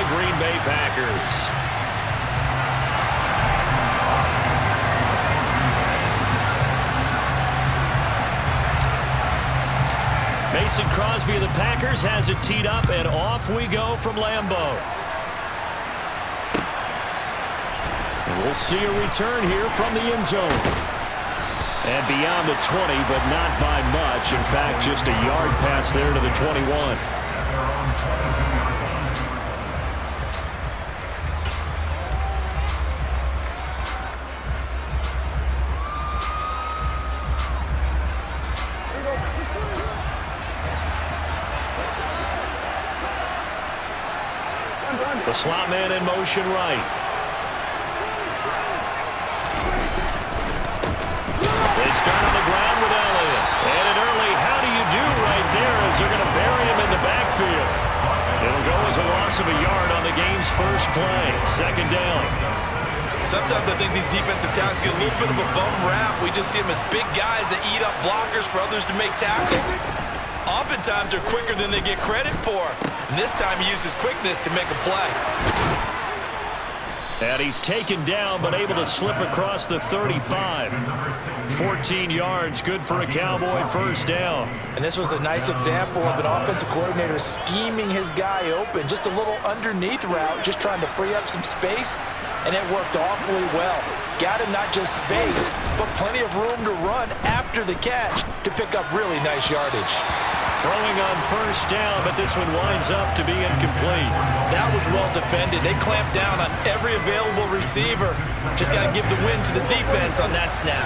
Green Bay Packers. Mason Crosby of the Packers has it teed up, and off we go from Lambeau. And we'll see a return here from the end zone. And beyond the 20, but not by much. In fact, just a yard pass there to the 21. The slot man in motion right. They start on the ground with Elliott. And an early how do you do right there as they're going to bury him in the backfield. It'll go as a loss of a yard on the game's first play. Second down. Sometimes I think these defensive tackles get a little bit of a bum rap. We just see them as big guys that eat up blockers for others to make tackles. Oftentimes they're quicker than they get credit for. And this time he uses quickness to make a play. And he's taken down, but able to slip across the 35. 14 yards, good for a Cowboy first down. And this was a nice example of an offensive coordinator scheming his guy open. Just a little underneath route, just trying to free up some space, and it worked awfully well. Got him not just space, but plenty of room to run after the catch to pick up really nice yardage. Throwing on first down, but this one winds up to be incomplete. That was well defended. They clamped down on every available receiver. Just got to give the win to the defense on that snap.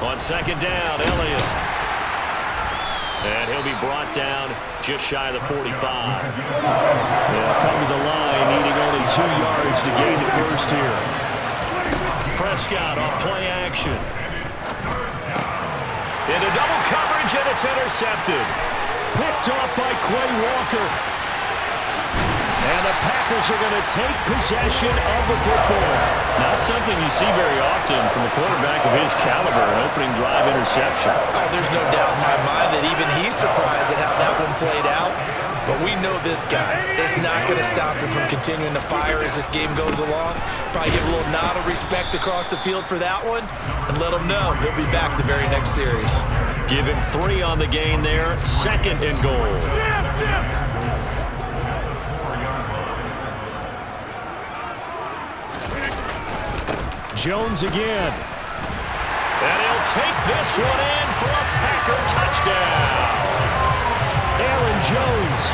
On second down, Elliott. And he'll be brought down just shy of the 45. They'll come to the line, needing only 2 yards to gain the first here. Prescott on play action. Into double coverage, and it's intercepted. Picked off by Quay Walker. And the Packers are going to take possession of the football. Not something you see very often from a quarterback of his caliber, an opening drive interception. Oh, there's no doubt in my mind that even he's surprised at how that one played out. But we know this guy is not going to stop him from continuing to fire as this game goes along. Probably give a little nod of respect across the field for that one and let him know he'll be back the very next series. Give him 3 on the gain there. Second and goal. Jones again. And he'll take this one in for a Packer touchdown. Aaron Jones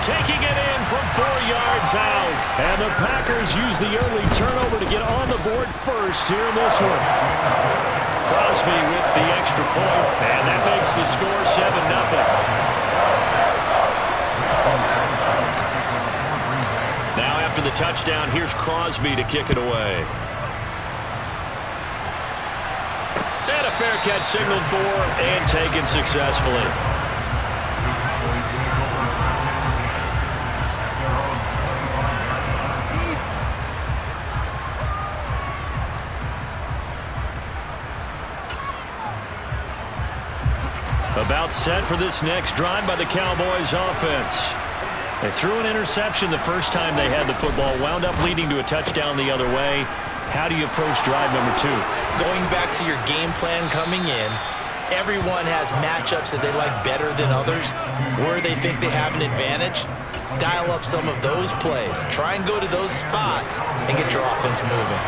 taking it in from 4 yards out. And the Packers use the early turnover to get on the board first here in this one. Crosby with the extra point, and that makes the score 7-0. Now after the touchdown, here's Crosby to kick it away. And a fair catch signaled for and taken successfully. About set for this next drive by the Cowboys offense. They threw an interception the first time they had the football, wound up leading to a touchdown the other way. How do you approach drive number 2? Going back to your game plan coming in, everyone has matchups that they like better than others, where they think they have an advantage. Dial up some of those plays. Try and go to those spots and get your offense moving.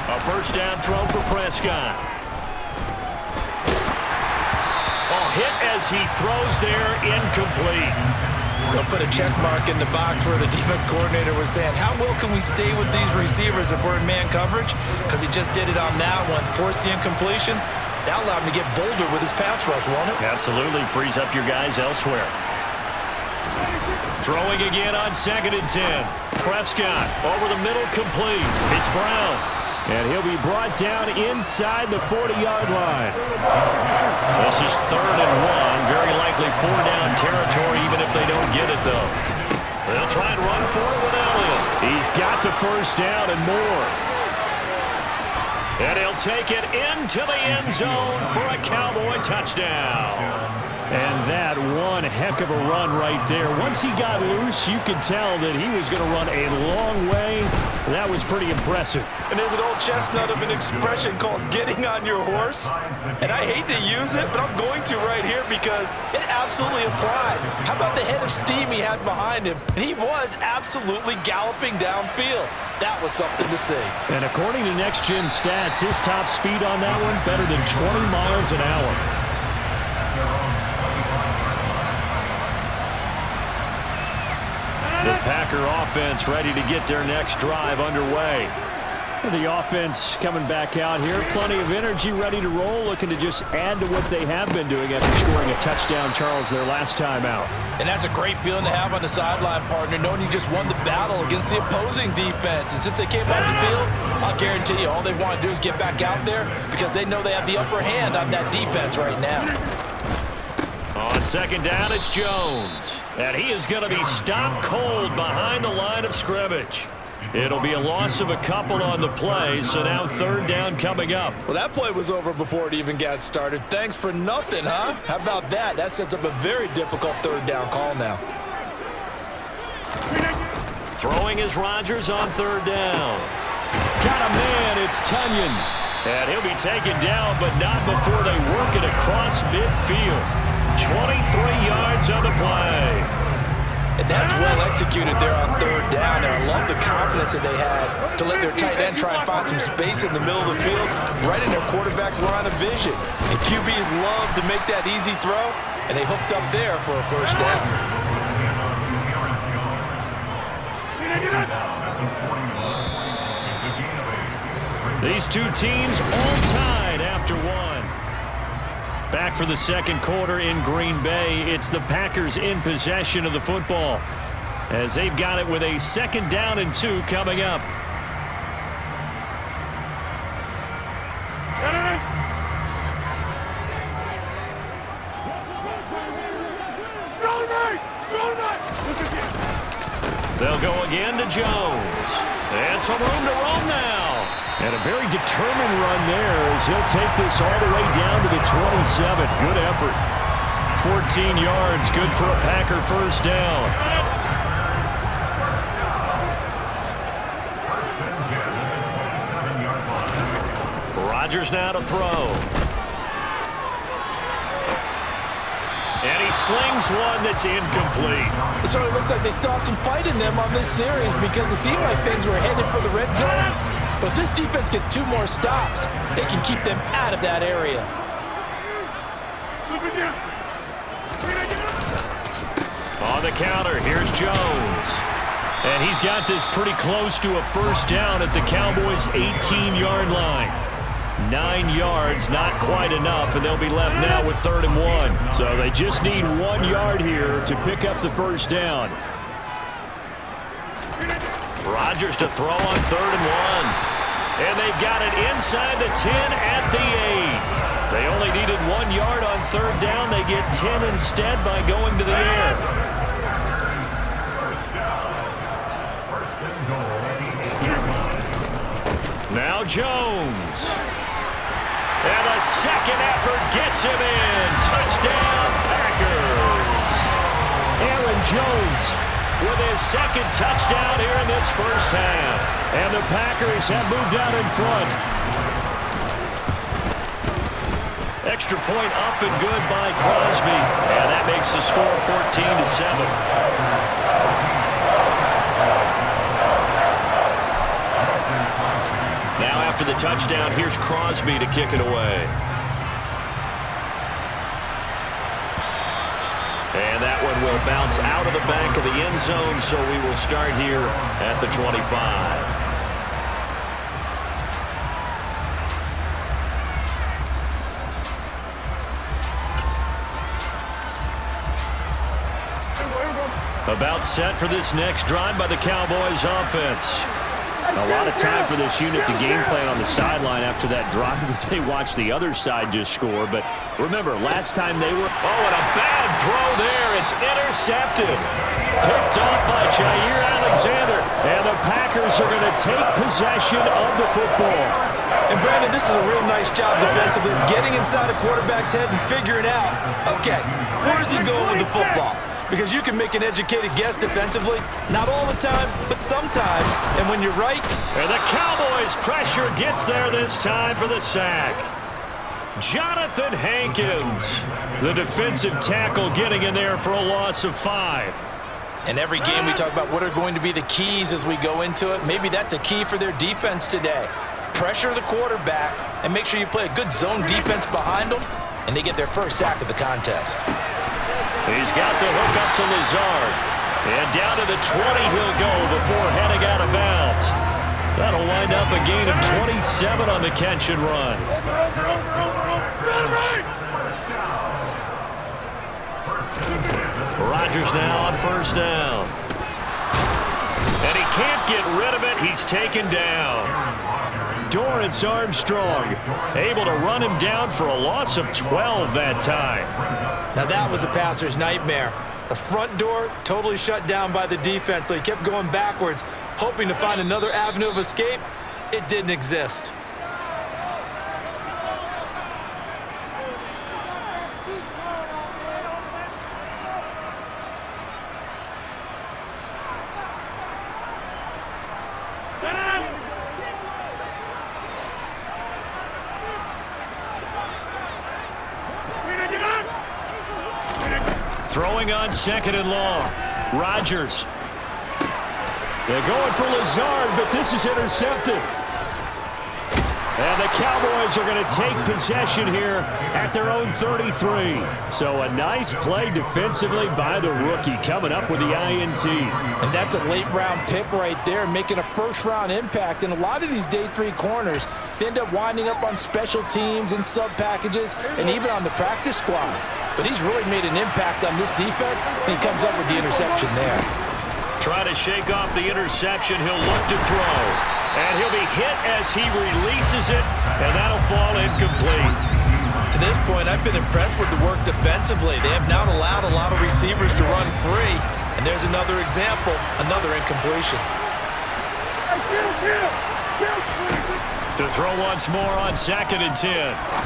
A first down throw for Prescott. Oh, hit as he throws there, incomplete. They'll put a check mark in the box where the defense coordinator was saying, how well can we stay with these receivers if we're in man coverage? Because he just did it on that one, forced the incompletion. That allowed him to get bolder with his pass rush, won't it? Absolutely, frees up your guys elsewhere. Throwing again on 2nd and 10. Prescott over the middle, complete. It's Brown. And he'll be brought down inside the 40-yard line. This is 3rd and 1. Very likely 4-down territory, even if they don't get it, though. They'll try and run for it with Elliott. He's got the first down and more. And he'll take it into the end zone for a Cowboy touchdown. And that one heck of a run right there. Once he got loose, you could tell that he was going to run a long way. That was pretty impressive. And there's an old chestnut of an expression called getting on your horse. And I hate to use it, but I'm going to right here because it absolutely applies. How about the head of steam he had behind him? And he was absolutely galloping downfield. That was something to see. And according to Next Gen Stats, his top speed on that one, better than 20 miles an hour. The Packer offense ready to get their next drive underway. The offense coming back out here. Plenty of energy, ready to roll, looking to just add to what they have been doing after scoring a touchdown, Charles, their last time out. And that's a great feeling to have on the sideline, partner, knowing you just won the battle against the opposing defense. And since they came off the field, I'll guarantee you all they want to do is get back out there because they know they have the upper hand on that defense right now. On second down, it's Jones. And he is going to be stopped cold behind the line of scrimmage. It'll be a loss of a couple on the play, so now third down coming up. Well, that play was over before it even got started. Thanks for nothing, huh? How about that? That sets up a very difficult third down call now. Throwing is Rodgers on third down. Got a man, it's Tunyon. And he'll be taken down, but not before they work it across midfield. 23 yards on the play. And that's well executed there on third down, and I love the confidence that they had to let their tight end try and find some space in the middle of the field, right in their quarterback's line of vision. And QBs love to make that easy throw, and they hooked up there for a first down. These two teams all tied after one. Back for the second quarter in Green Bay. It's the Packers in possession of the football as they've got it with a second down and 2 coming up. They'll go again to Jones. And some room to roam now. And a very determined run there as he'll take this all the way down to the 27. Good effort. 14 yards, good for a Packer first down. Rodgers now to throw. And he slings one that's incomplete. It certainly looks like they still have some fight in them on this series because it seemed like things were headed for the red zone. But if this defense gets 2 more stops, they can keep them out of that area. On the counter, here's Jones. And he's got this pretty close to a first down at the Cowboys' 18-yard line. 9 yards, not quite enough, and they'll be left now with 3rd and 1. So they just need 1 yard here to pick up the first down. Rodgers to throw on 3rd and 1. And they've got it inside the 10 at the 8. They only needed 1 yard on 3rd down. They get 10 instead by going to the air. Now Jones. And a second effort gets him in. Touchdown, Packers. Aaron Jones with his second touchdown here in this first half. And the Packers have moved out in front. Extra point up and good by Crosby. And that makes the score 14-7. Now after the touchdown, here's Crosby to kick it away. And that one will bounce out of the back of the end zone, so we will start here at the 25. About set for this next drive by the Cowboys offense. A lot of time for this unit to game plan on the sideline after that drive that they watched the other side just score. But remember, last time they were... Oh, and a bad throw there. It's intercepted. Picked off by Jair Alexander. And the Packers are going to take possession of the football. And Brandon, this is a real nice job defensively of getting inside a quarterback's head and figuring out, okay, where's he going with the football? Because you can make an educated guess defensively, not all the time, but sometimes. And when you're right. And the Cowboys pressure gets there this time for the sack. Jonathan Hankins, the defensive tackle, getting in there for a loss of 5. In every game we talk about what are going to be the keys as we go into it. Maybe that's a key for their defense today. Pressure the quarterback and make sure you play a good zone defense behind them, and they get their first sack of the contest. He's got the hook up to Lazard. And down to the 20 he'll go before heading out of bounds. That'll wind up a gain of 27 on the catch and run. Rodgers now on first down. And he can't get rid of it. He's taken down. Dorrance Armstrong able to run him down for a loss of 12 that time. Now that was a passer's nightmare. The front door totally shut down by the defense, so he kept going backwards, hoping to find another avenue of escape. It didn't exist. Throwing on second and long. Rodgers. They're going for Lazard, but this is intercepted. And the Cowboys are going to take possession here at their own 33. So a nice play defensively by the rookie, coming up with the INT. And that's a late-round pick right there, making a first-round impact. And a lot of these day 3 corners, they end up winding up on special teams and sub-packages and even on the practice squad. But he's really made an impact on this defense, and he comes up with the interception there. Try to shake off the interception. He'll look to throw. And he'll be hit as he releases it, and that'll fall incomplete. To this point, I've been impressed with the work defensively. They have not allowed a lot of receivers to run free. And there's another example, another incompletion. To throw once more on 2nd and 10.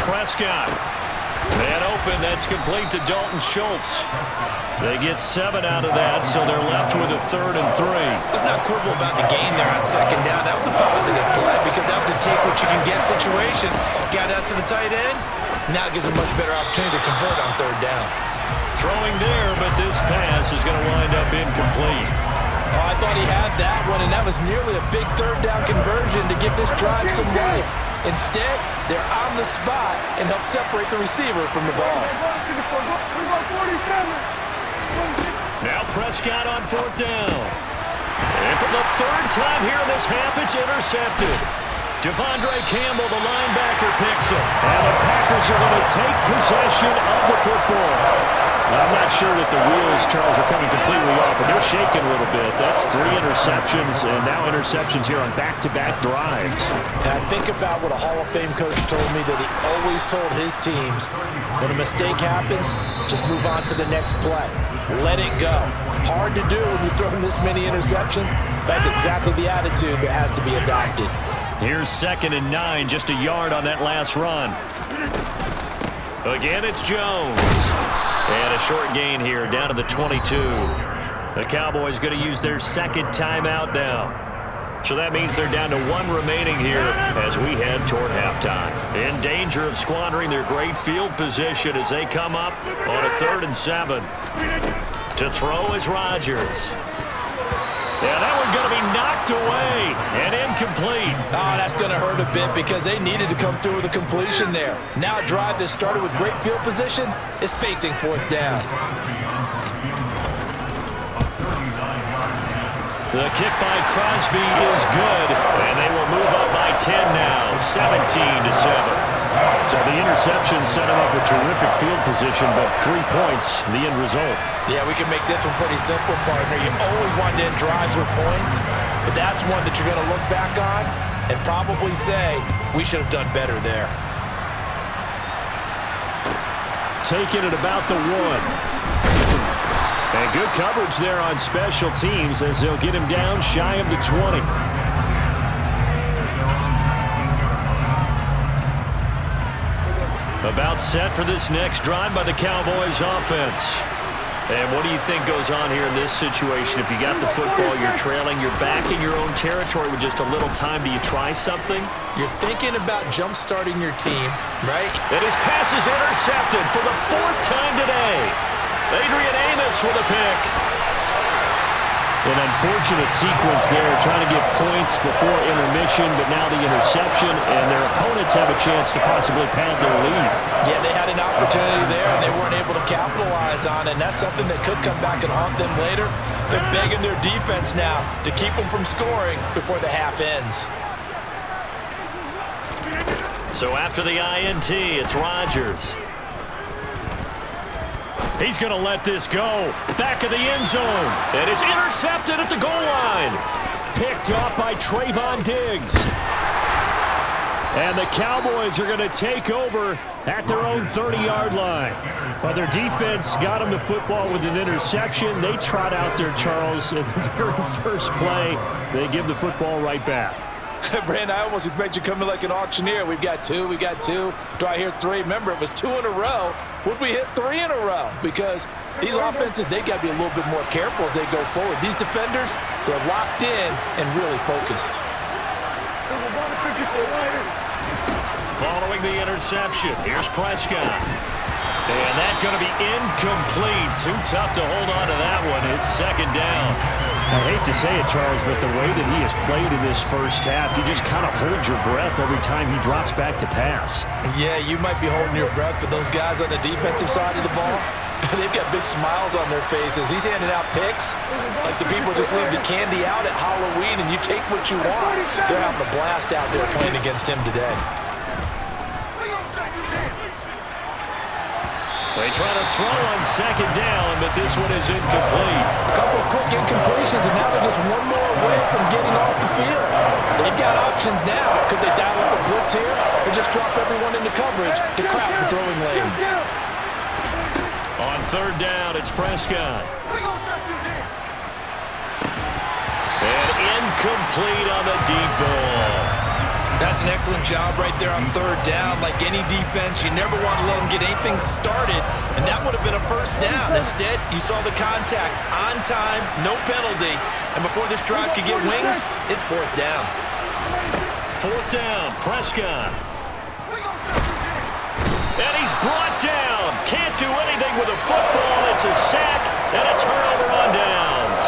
Prescott. Man open, that's complete to Dalton Schultz. They get 7 out of that, so they're left with a 3rd and 3. Let's not quibble about the gain there on 2nd down. That was a positive play because that was a take-what-you-can-get situation. Got out to the tight end. Now it gives a much better opportunity to convert on 3rd down. Throwing there, but this pass is going to wind up incomplete. Oh, I thought he had that one, and that was nearly a big 3rd down conversion to give this drive some life. Instead, they're on the spot and help separate the receiver from the ball. Now Prescott on 4th down. And for the 3rd time here in this half, it's intercepted. Devondre Campbell, the linebacker, picks it. And the Packers are going to take possession of the football. I'm not sure that the wheels, Charles, are coming completely off, but they're shaking a little bit. That's 3 interceptions, and now interceptions here on back-to-back drives. And I think about what a Hall of Fame coach told me, that he always told his teams, when a mistake happens, just move on to the next play. Let it go. Hard to do when you're throwing this many interceptions. That's exactly the attitude that has to be adopted. Here's 2nd and 9, just a yard on that last run. Again, it's Jones. And a short gain here, down to the 22. The Cowboys going to use their 2nd timeout now. So that means they're down to 1 remaining here as we head toward halftime. In danger of squandering their great field position as they come up on a 3rd and 7. To throw is Rodgers. Yeah, that one going to be knocked away and incomplete. Oh, that's going to hurt a bit because they needed to come through with a completion there. Now a drive that started with great field position is facing 4th down. The kick by Crosby is good, and they will move up by 10 now, 17-7. So the interception set him up with terrific field position, but 3 points, the end result. Yeah, we can make this one pretty simple, partner. You always want to end drives with points, but that's one that you're going to look back on and probably say, we should have done better there. Taking it about the 1. And good coverage there on special teams as they'll get him down shy of the 20. About set for this next drive by the Cowboys offense. And what do you think goes on here in this situation? If you got the football, you're trailing, you're back in your own territory with just a little time. Do you try something? You're thinking about jump-starting your team, right? And his pass is intercepted for the 4th time today. Adrian Amos with a pick. An unfortunate sequence there, trying to get points before intermission, but now the interception, and their opponents have a chance to possibly pad their lead. Yeah, they had an opportunity there, and they weren't able to capitalize on it, and that's something that could come back and haunt them later. They're begging their defense now to keep them from scoring before the half ends. So after the INT, it's Rodgers. He's going to let this go. Back of the end zone. And it's intercepted at the goal line. Picked up by Trayvon Diggs. And the Cowboys are going to take over at their own 30-yard line. Well, their defense got them the football with an interception. They trot out there, Charles, in the very first play. They give the football right back. Brandon, I almost expect you coming like an auctioneer. We've got two. Do I hear three? Remember, it was 2 in a row. Would we hit 3 in a row? Because these offenses, they got to be a little bit more careful as they go forward. These defenders, they're locked in and really focused. Following the interception, here's Prescott. And that's going to be incomplete. Too tough to hold on to that one. It's 2nd down. I hate to say it, Charles, but the way that he has played in this first half, you just kind of hold your breath every time he drops back to pass. Yeah, you might be holding your breath, but those guys on the defensive side of the ball, they've got big smiles on their faces. He's handing out picks like the people just leave the candy out at Halloween and you take what you want. They're having a blast out there playing against him today. They try to throw on 2nd down, but this one is incomplete. A couple of quick incompletions, and now they're just one more away from getting off the field. They've got options now. Could they dial up a blitz here or just drop everyone into coverage to crowd the throwing lanes? On 3rd down, it's Prescott. And incomplete on the deep ball. That's an excellent job right there on 3rd down. Like any defense, you never want to let them get anything started, and that would have been a 1st down. Instead, you saw the contact on time, no penalty, and before this drive could get wings, it's 4th down. 4th down, Prescott. And he's brought down. Can't do anything with a football. It's a sack and a turnover on downs.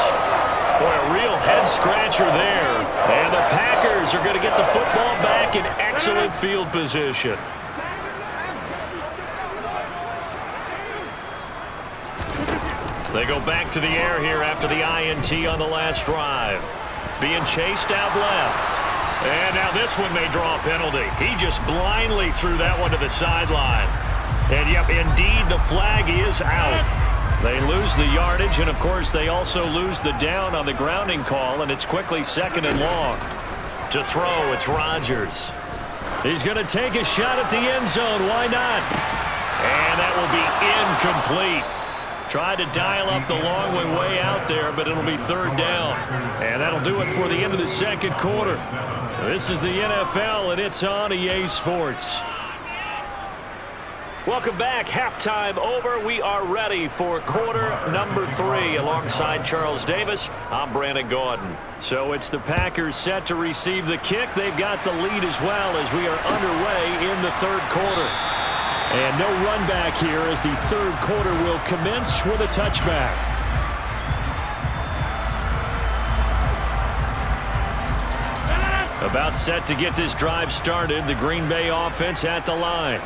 Boy, a real head-scratcher there. And the Packers are going to get the football back in excellent field position. They go back to the air here after the INT on the last drive. Being chased out left. And now this one may draw a penalty. He just blindly threw that one to the sideline. And, yep, indeed, the flag is out. They lose the yardage, and, of course, they also lose the down on the grounding call, and it's quickly 2nd and long. To throw, it's Rodgers. He's going to take a shot at the end zone. Why not? And that will be incomplete. Tried to dial up the long way out there, but it'll be 3rd down. And that'll do it for the end of the 2nd quarter. This is the NFL, and it's on EA Sports. Welcome back. Halftime over. We are ready for quarter number 3. Alongside Charles Davis, I'm Brandon Gordon. So it's the Packers set to receive the kick. They've got the lead as well as we are underway in the 3rd quarter. And no run back here as the 3rd quarter will commence with a touchback. About set to get this drive started. The Green Bay offense at the line.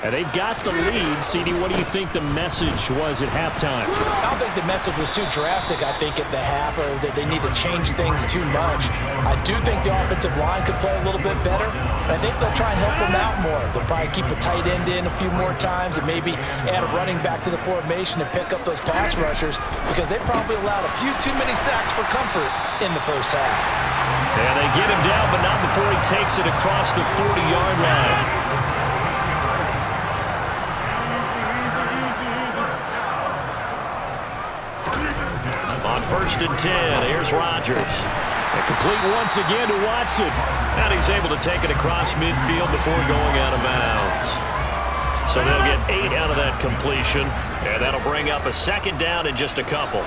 And they've got the lead. CD, what do you think the message was at halftime? I don't think the message was too drastic, I think, at the half, or that they need to change things too much. I do think the offensive line could play a little bit better. I think they'll try and help them out more. They'll probably keep a tight end in a few more times and maybe add a running back to the formation to pick up those pass rushers because they probably allowed a few too many sacks for comfort in the first half. And they get him down, but not before he takes it across the 40-yard line. On 1st and 10, here's Rodgers. And complete once again to Watson. And he's able to take it across midfield before going out of bounds. So they'll get 8 out of that completion, and that'll bring up a second down in just a couple.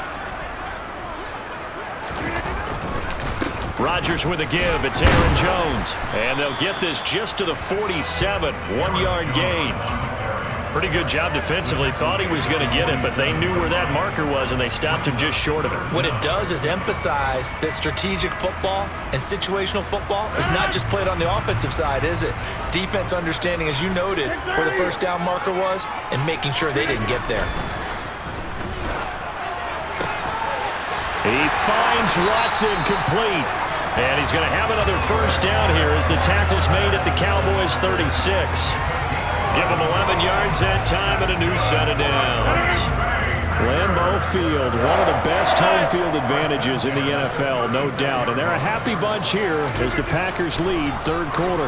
Rodgers with a give. It's Aaron Jones. And they'll get this just to the 47. 1-yard gain. Pretty good job defensively. Thought he was going to get it, but they knew where that marker was, and they stopped him just short of it. What it does is emphasize that strategic football and situational football is not just played on the offensive side, is it? Defense understanding, as you noted, where the first down marker was and making sure they didn't get there. He finds Watson complete. And he's going to have another first down here as the tackle's made at the Cowboys 36. Give him 11 yards that time and a new set of downs. Lambeau Field, one of the best home field advantages in the NFL, no doubt. And they're a happy bunch here as the Packers lead third quarter.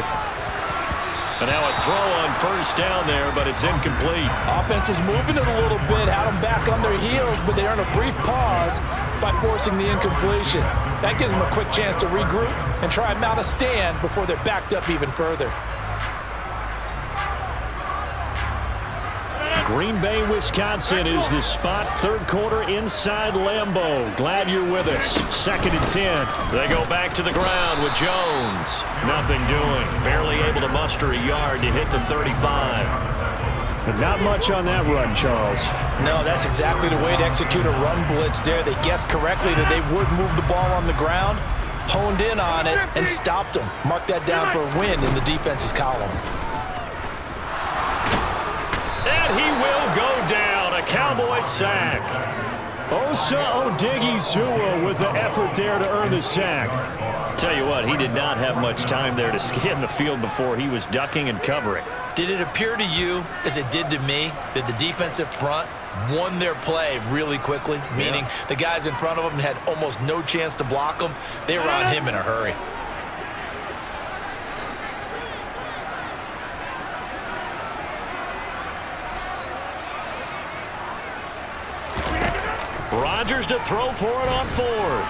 And now a throw on first down there, but it's incomplete. Offense was moving it a little bit, had them back on their heels, but they earn a brief pause by forcing the incompletion. That gives them a quick chance to regroup and try and mount a stand before they're backed up even further. Green Bay, Wisconsin is the spot. Third quarter inside Lambeau. Glad you're with us. 2nd and 10. They go back to the ground with Jones. Nothing doing. Barely able to muster a yard to hit the 35. But not much on that run, Charles. No, that's exactly the way to execute a run blitz there. They guessed correctly that they would move the ball on the ground, honed in on it, and stopped them. Mark that down for a win in the defense's column. And he will go down. A Cowboy sack. Osa Odighizuwa with the effort there to earn the sack. Tell you what, he did not have much time there to scan the field before he was ducking and covering. Did it appear to you, as it did to me, that the defensive front won their play really quickly? Meaning the guys in front of them had almost no chance to block him. They were on him in a hurry. Rodgers to throw for it on 4th.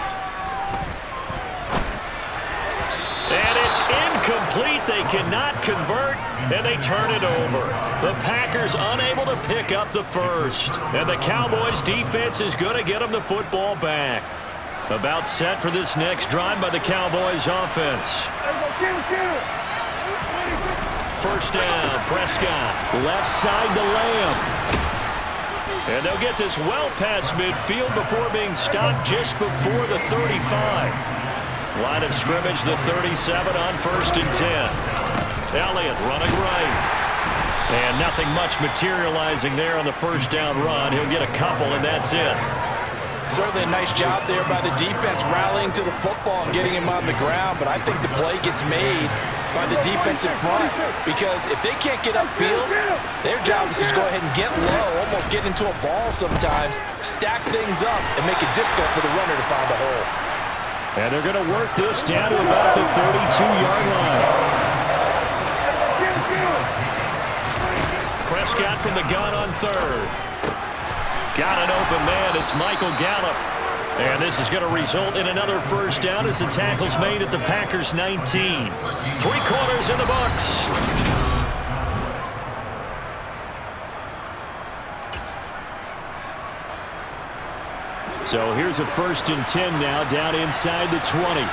And it's incomplete. They cannot convert, and they turn it over. The Packers unable to pick up the first. And the Cowboys defense is going to get them the football back. About set for this next drive by the Cowboys offense. First down, Prescott. Left side to Lamb. And they'll get this well past midfield before being stopped just before the 35. Line of scrimmage, the 37 on 1st and 10. Elliott running right. And nothing much materializing there on the first down run. He'll get a couple, and that's it. Certainly a nice job there by the defense rallying to the football and getting him on the ground, but I think the play gets made by the defensive front, because if they can't get upfield, their job is to go ahead and get low, almost get into a ball sometimes, stack things up, and make it difficult for the runner to find a hole. And they're going to work this down to about the 32-yard line. Prescott from the gun on 3rd. Got an open man. It's Michael Gallup. And this is going to result in another first down as the tackle's made at the Packers 19. 3 quarters in the books. So here's a 1st and 10 now down inside the 20.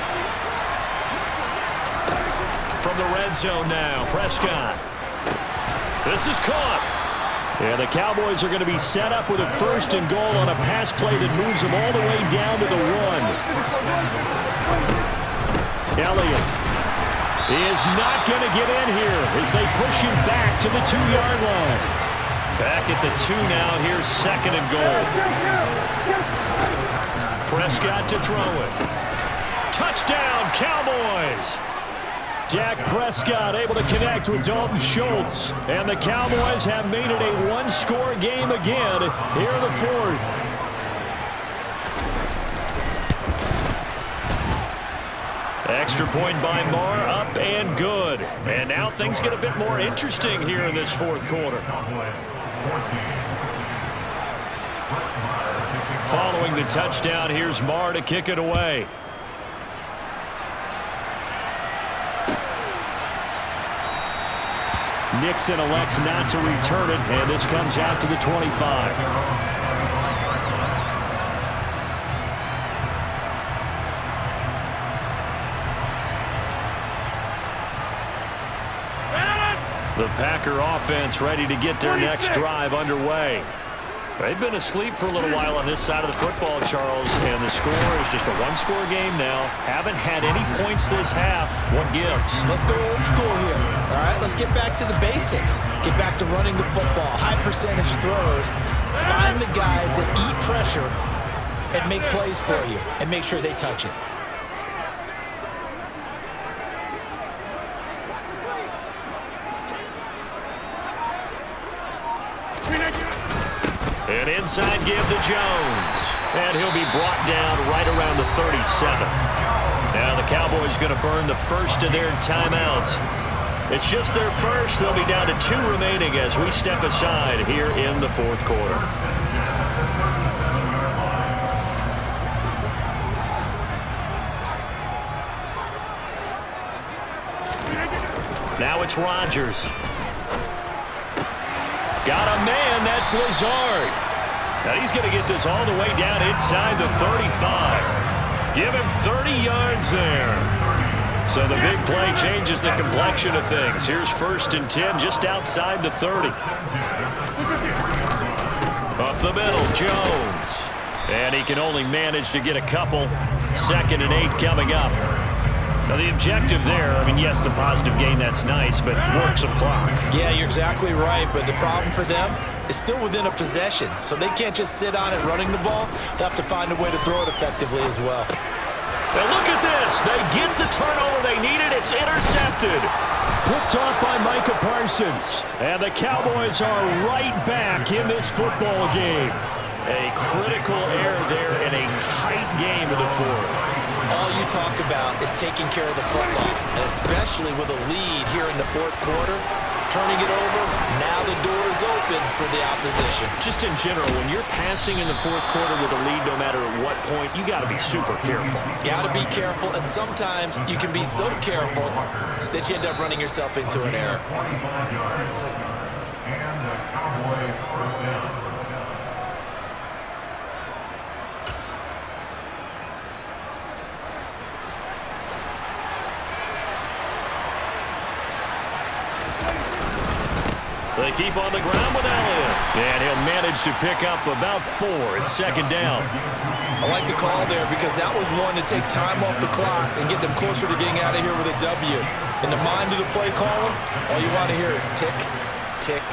From the red zone now, Prescott. This is caught. And the Cowboys are going to be set up with a 1st and goal on a pass play that moves them all the way down to the 1. Elliott is not going to get in here as they push him back to the 2-yard line. Back at the 2 now. Here's 2nd and goal. Prescott to throw it. Touchdown, Cowboys! Dak Prescott able to connect with Dalton Schultz. And the Cowboys have made it a 1-score game again here in the 4th. Extra point by Marr, up and good. And now things get a bit more interesting here in this 4th quarter. Following the touchdown, here's Marr to kick it away. Nixon elects not to return it, and this comes out to the 25. The Packer offense ready to get their next drive underway. They've been asleep for a little while on this side of the football, Charles, and the score is just a one-score game now. Haven't had any points this half. What gives? Let's go old school here. All right, let's get back to the basics. Get back to running the football, high percentage throws. Find the guys that eat pressure and make plays for you and make sure they touch it. An inside give to Jones. And he'll be brought down right around the 37. Now the Cowboys going to burn the first of their timeouts. It's just their first. They'll be down to 2 remaining as we step aside here in the fourth quarter. Now it's Rodgers. Got a man, that's Lazard. Now he's going to get this all the way down inside the 35. Give him 30 yards there. So the big play changes the complexion of things. Here's 1st and 10 just outside the 30. Up the middle, Jones. And he can only manage to get a couple. 2nd and 8 coming up. Now, the objective there, I mean, yes, the positive gain, that's nice, but works a clock. Yeah, you're exactly right, but the problem for them is still within a possession, so they can't just sit on it running the ball. They'll have to find a way to throw it effectively as well. Now, look at this. They get the turnover they needed. It's intercepted. Picked off by Micah Parsons. And the Cowboys are right back in this football game. A critical error there in a tight game of the fourth. All you talk about is taking care of the football, and especially with a lead here in the fourth quarter, turning it over, now the door is open for the opposition. Just in general, when you're passing in the fourth quarter with a lead, no matter at what point, you got to be super careful. Got to be careful, and sometimes you can be so careful that you end up running yourself into an error. They keep on the ground with Elliott. And he'll manage to pick up about 4. It's 2nd down. I like the call there because that was one to take time off the clock and get them closer to getting out of here with a W. In the mind of the play caller, all you want to hear is tick, tick,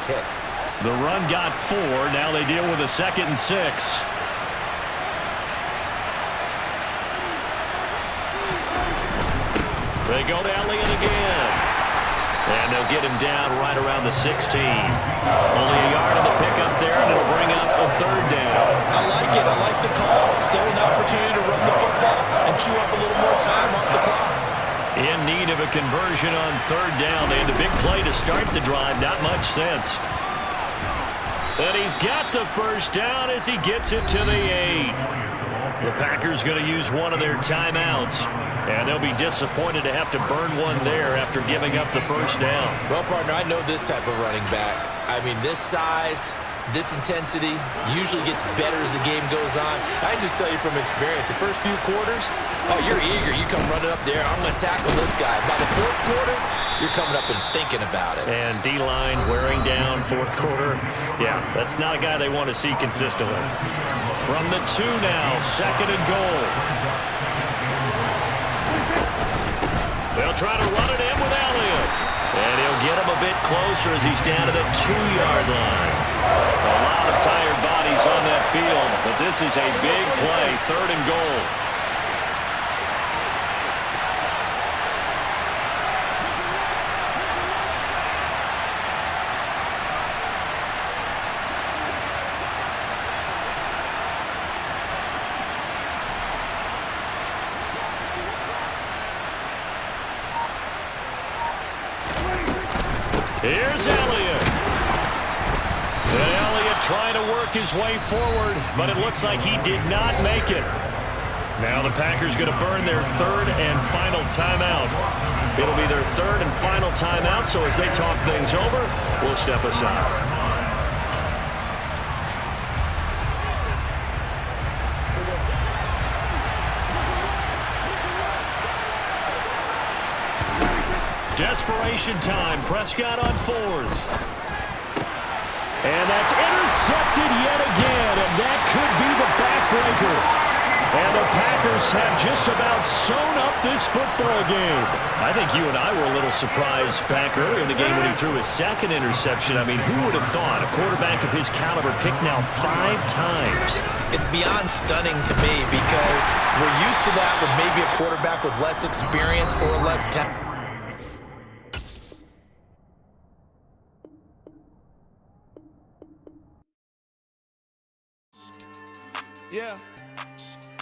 tick. The run got 4. Now they deal with a 2nd and 6. They go to Elliott again. And they'll get him down right around the 16. Only a yard of the pickup there, and it'll bring up a 3rd down. I like it. I like the call. Still an opportunity to run the football and chew up a little more time off the clock. In need of a conversion on 3rd down. They had the big play to start the drive. Not much sense. And he's got the 1st down as he gets it to the 8. The Packers going to use one of their timeouts. And they'll be disappointed to have to burn one there after giving up the 1st down. Well, partner, I know this type of running back. I mean, this size, this intensity usually gets better as the game goes on. I can just tell you from experience, the first few quarters, oh, you're eager. You come running up there. I'm going to tackle this guy. By the 4th quarter, you're coming up and thinking about it. And D-line wearing down 4th quarter. Yeah, that's not a guy they want to see consistently. From the 2 now, 2nd and goal. They'll try to run it in with Elliott. And he'll get him a bit closer as he's down to the 2-yard line. A lot of tired bodies on that field, but this is a big play, 3rd and goal. Here's Elliott. And Elliott trying to work his way forward, but it looks like he did not make it. Now the Packers going to burn their 3rd and final timeout. It'll be their third and final timeout, so as they talk things over, we'll step aside. Desperation time. Prescott on fourth. And that's intercepted yet again, and that could be the backbreaker. And the Packers have just about sewn up this football game. I think you and I were a little surprised back earlier in the game when he threw his second interception. I mean, who would have thought a quarterback of his caliber picked now 5 times? It's beyond stunning to me because we're used to that with maybe a quarterback with less experience or less talent. Yeah.